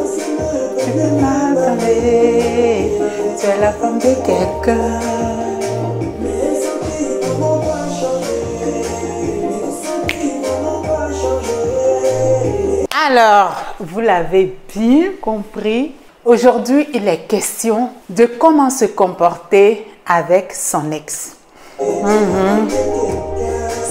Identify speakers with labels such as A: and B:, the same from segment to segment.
A: Tu veux m'attendre, tu es la femme de quelqu'un. Alors, vous l'avez bien compris, aujourd'hui il est question de comment se comporter avec son ex.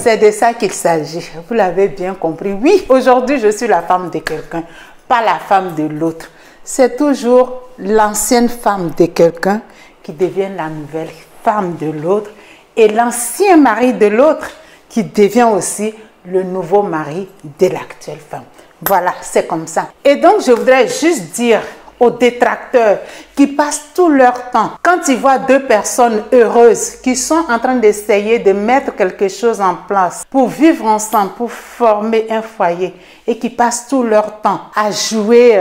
A: C'est de ça qu'il s'agit, vous l'avez bien compris. Oui, aujourd'hui je suis la femme de quelqu'un, pas la femme de l'autre. C'est toujours l'ancienne femme de quelqu'un qui devient la nouvelle femme de l'autre et l'ancien mari de l'autre qui devient aussi le nouveau mari de l'actuelle femme. Voilà, c'est comme ça. Et donc, je voudrais juste dire aux détracteurs qui passent tout leur temps, quand ils voient deux personnes heureuses qui sont en train d'essayer de mettre quelque chose en place pour vivre ensemble, pour former un foyer, et qui passent tout leur temps à jouer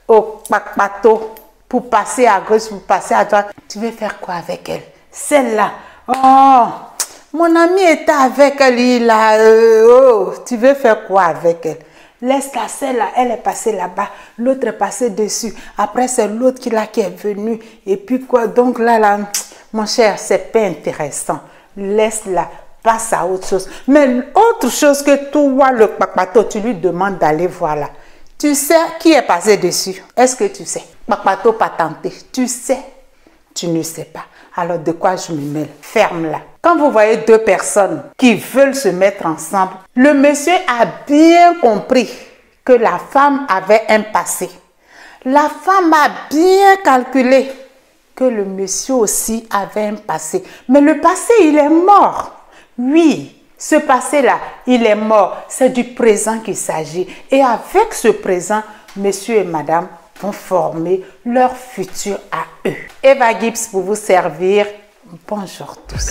A: au pato pour passer à gauche, pour passer à droite, tu veux faire quoi avec elle? Celle-là, oh, mon ami était avec elle, là, oh, tu veux faire quoi avec elle? Laisse-la, celle-là, elle est passée là-bas, l'autre est passée dessus. Après, c'est l'autre qui est venu. Et puis quoi, donc là, mon cher, c'est pas intéressant. Laisse-la, passe à autre chose. Mais autre chose que toi, le papato, tu lui demandes d'aller voir là. Tu sais qui est passé dessus? Est-ce que tu sais? Papato pas tenté. Tu sais? Tu ne sais pas. Alors de quoi je me mêle? Ferme-la. Quand vous voyez deux personnes qui veulent se mettre ensemble, le monsieur a bien compris que la femme avait un passé. La femme a bien calculé que le monsieur aussi avait un passé. Mais le passé, il est mort. Oui, ce passé-là, il est mort. C'est du présent qu'il s'agit. Et avec ce présent, monsieur et madame vont former leur futur à eux. Eva Gibbs pour vous servir. Bonjour tous.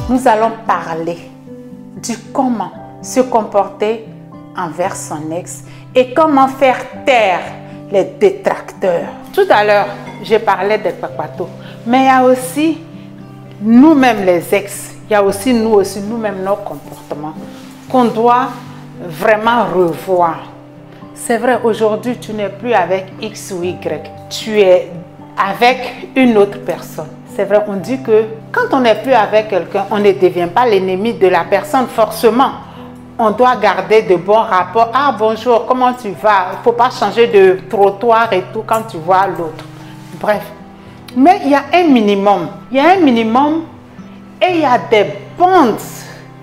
A: Nous allons parler du comment se comporter envers son ex et comment faire taire les détracteurs. Tout à l'heure, j'ai parlé des papatos, mais il y a aussi nous-mêmes les ex, il y a aussi nous-mêmes nos comportements qu'on doit vraiment revoir. C'est vrai, aujourd'hui, tu n'es plus avec X ou Y, tu es avec une autre personne. C'est vrai, on dit que quand on n'est plus avec quelqu'un, on ne devient pas l'ennemi de la personne forcément. On doit garder de bons rapports. Ah bonjour, comment tu vas? Il ne faut pas changer de trottoir et tout quand tu vois l'autre. Bref. Mais il y a un minimum. Il y a un minimum et il y a des bandes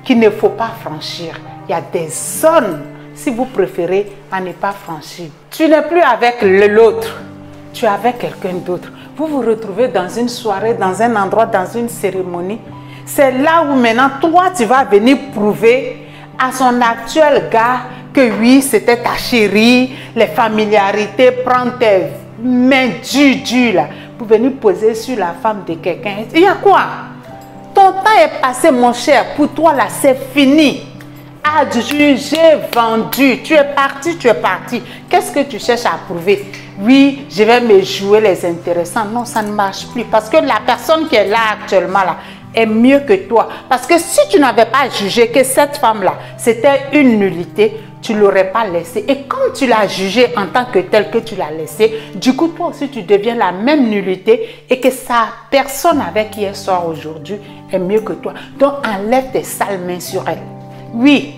A: qu'il ne faut pas franchir. Il y a des zones, si vous préférez, à ne pas franchir. Tu n'es plus avec l'autre. Tu es avec quelqu'un d'autre. Vous vous retrouvez dans une soirée, dans un endroit, dans une cérémonie. C'est là où maintenant, toi, tu vas venir prouver à son actuel gars que oui, c'était ta chérie, les familiarités, prendre tes mains dures là, pour venir poser sur la femme de quelqu'un. Il y a quoi? Ton temps est passé, mon cher. Pour toi, là, c'est fini. Adjugé, vendu. Tu es parti, tu es parti. Qu'est-ce que tu cherches à prouver? Oui, je vais me jouer les intéressants. Non, ça ne marche plus. Parce que la personne qui est là actuellement, là, est mieux que toi. Parce que si tu n'avais pas jugé que cette femme-là, c'était une nullité, tu ne l'aurais pas laissée. Et comme tu l'as jugée en tant que telle que tu l'as laissée, du coup, toi aussi, tu deviens la même nullité et que sa personne avec qui elle sort aujourd'hui est mieux que toi. Donc, enlève tes sales mains sur elle. Oui.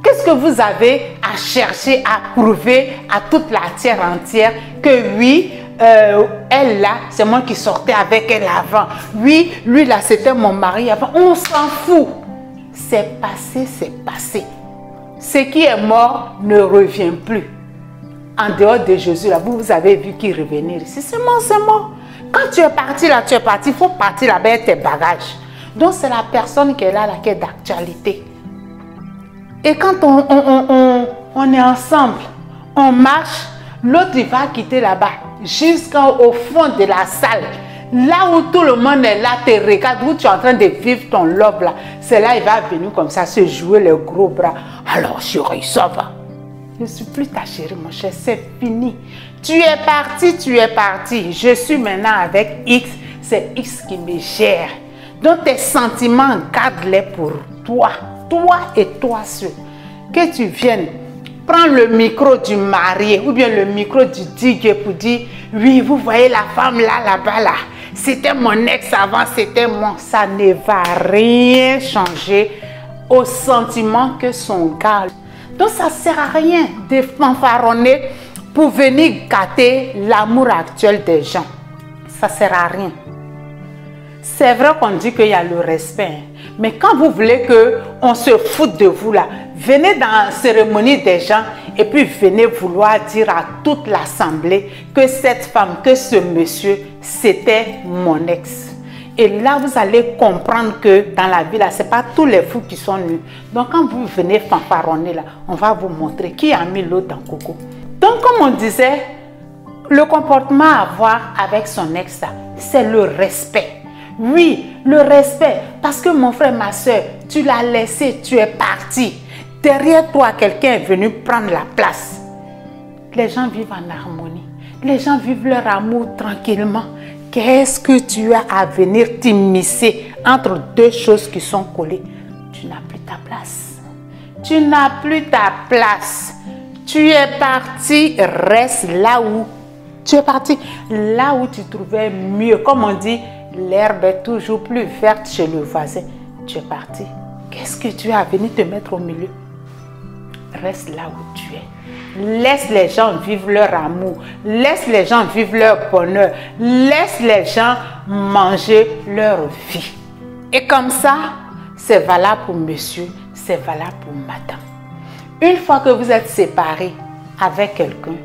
A: Qu'est-ce que vous avez à chercher à prouver à toute la terre entière que oui, elle là, c'est moi qui sortais avec elle avant. Oui, lui là, c'était mon mari avant. On s'en fout. C'est passé, c'est passé. Ce qui est mort ne revient plus. En dehors de Jésus, là, vous avez vu qu'il revenir ici. C'est mort, c'est mort. Quand tu es parti là, tu es parti. Il faut partir là-bas avec tes bagages. Donc, c'est la personne qui est là qui est d'actualité. Et quand on est ensemble, on marche, l'autre il va quitter là-bas, jusqu'au fond de la salle. Là où tout le monde est là, te regarde, où tu es en train de vivre ton love là. C'est là il va venir comme ça, se jouer les gros bras. Alors chérie, ça va. Je ne suis plus ta chérie, mon cher, c'est fini. Tu es parti, tu es parti. Je suis maintenant avec X, c'est X qui me gère. Donc tes sentiments, garde-les pour toi. Toi et toi seul. Que tu viennes prendre le micro du marié ou bien le micro du digue pour dire, oui, vous voyez la femme là, là-bas, là. C'était mon ex avant, c'était moi. Ça ne va rien changer au sentiment que son gars. Donc ça ne sert à rien de fanfaronner pour venir gâter l'amour actuel des gens. Ça ne sert à rien. C'est vrai qu'on dit qu'il y a le respect, mais quand vous voulez qu'on se foute de vous là, venez dans la cérémonie des gens et puis venez vouloir dire à toute l'assemblée que cette femme, que ce monsieur, c'était mon ex. Et là, vous allez comprendre que dans la vie, là, ce n'est pas tous les fous qui sont nus. Donc, quand vous venez fanfaronner, là, on va vous montrer qui a mis l'eau dans le coco. Donc, comme on disait, le comportement à avoir avec son ex, c'est le respect. Oui, le respect. Parce que mon frère, ma soeur, tu l'as laissé, tu es parti. Derrière toi, quelqu'un est venu prendre la place. Les gens vivent en harmonie. Les gens vivent leur amour tranquillement. Qu'est-ce que tu as à venir t'immiscer entre deux choses qui sont collées? Tu n'as plus ta place. Tu n'as plus ta place. Tu es parti, reste là où tu es parti. Là où tu trouvais mieux. Comme on dit, l'herbe est toujours plus verte chez le voisin. Tu es parti. Qu'est-ce que tu as à venir te mettre au milieu? Reste là où tu es. Laisse les gens vivre leur amour. Laisse les gens vivre leur bonheur. Laisse les gens manger leur vie. Et comme ça, c'est valable pour monsieur, c'est valable pour madame. Une fois que vous êtes séparés avec quelqu'un,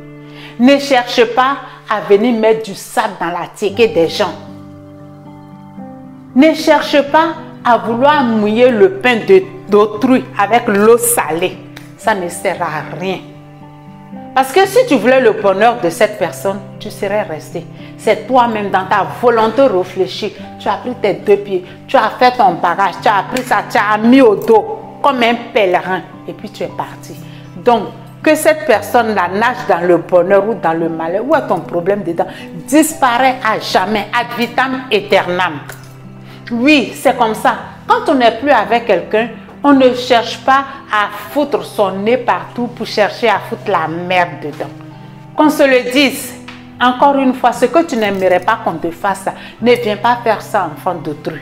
A: ne cherchez pas à venir mettre du sable dans la tiéké des gens. Ne cherchez pas à vouloir mouiller le pain d'autrui avec l'eau salée. Ça ne sert à rien. Parce que si tu voulais le bonheur de cette personne, tu serais resté. C'est toi-même dans ta volonté réfléchie. Tu as pris tes deux pieds, tu as fait ton bagage, tu as pris ça, tu as mis au dos comme un pèlerin et puis tu es parti. Donc, que cette personne-là nage dans le bonheur ou dans le malheur, où est ton problème dedans, disparaît à jamais, ad vitam aeternam. Oui, c'est comme ça. Quand on n'est plus avec quelqu'un, on ne cherche pas à foutre son nez partout pour chercher à foutre la merde dedans. Qu'on se le dise, encore une fois, ce que tu n'aimerais pas qu'on te fasse, ne viens pas faire ça enfant d'autrui.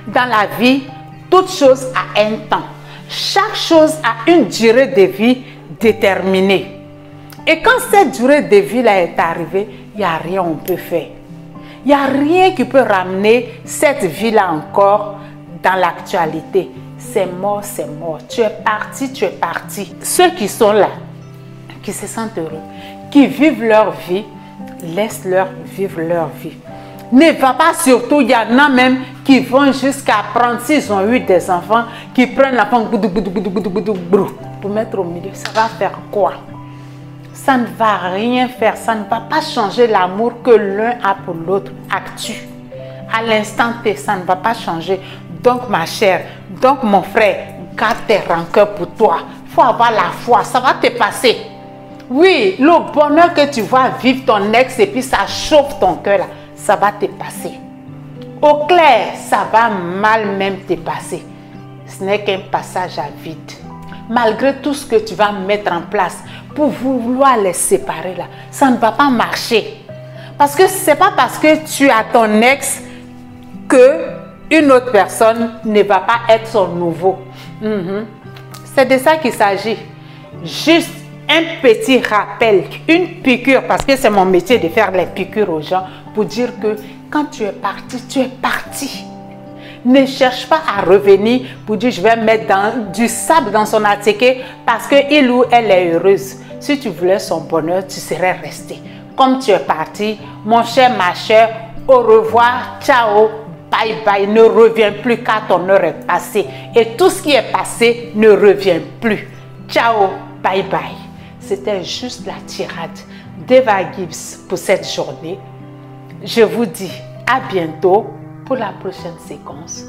A: Dans la vie, toute chose a un temps. Chaque chose a une durée de vie déterminée. Et quand cette durée de vie-là est arrivée, il n'y a rien qu'on peut faire. Il n'y a rien qui peut ramener cette vie-là encore dans l'actualité. C'est mort, c'est mort. Tu es parti, tu es parti. Ceux qui sont là, qui se sentent heureux, qui vivent leur vie, laisse-leur vivre leur vie. Ne va pas surtout, il y en a même qui vont jusqu'à prendre, s'ils ont eu des enfants, qui prennent l'enfant pour mettre au milieu. Ça va faire quoi? Ça ne va rien faire, ça ne va pas changer l'amour que l'un a pour l'autre actuel. À l'instant T, ça ne va pas changer. Donc ma chère, donc mon frère, garde tes rancœurs pour toi. Il faut avoir la foi, ça va te passer. Oui, le bonheur que tu vas vivre ton ex et puis ça chauffe ton cœur là, ça va te passer. Au clair, ça va mal même te passer. Ce n'est qu'un passage à vide. Malgré tout ce que tu vas mettre en place pour vouloir les séparer là, ça ne va pas marcher. Parce que ce n'est pas parce que tu as ton ex que une autre personne ne va pas être son nouveau. C'est de ça qu'il s'agit. Juste un petit rappel, une piqûre, parce que c'est mon métier de faire les piqûres aux gens, pour dire que quand tu es parti, tu es parti. Ne cherche pas à revenir pour dire je vais mettre du sable dans son attiqué parce qu'il ou elle est heureuse. Si tu voulais son bonheur, tu serais resté. Comme tu es parti, mon cher, ma chère, au revoir, ciao, bye bye, ne reviens plus car ton heure est passée. Et tout ce qui est passé ne revient plus. Ciao, bye bye. C'était juste la tirade d'Eva Gibbs pour cette journée. Je vous dis à bientôt pour la prochaine séquence.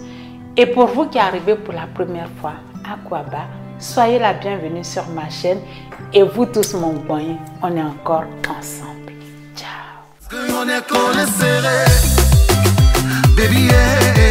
A: Et pour vous qui arrivez pour la première fois à Kwaba, soyez la bienvenue sur ma chaîne. Et vous tous, mon boy, on est encore ensemble.
B: corazones con el seré. Baby, yeah.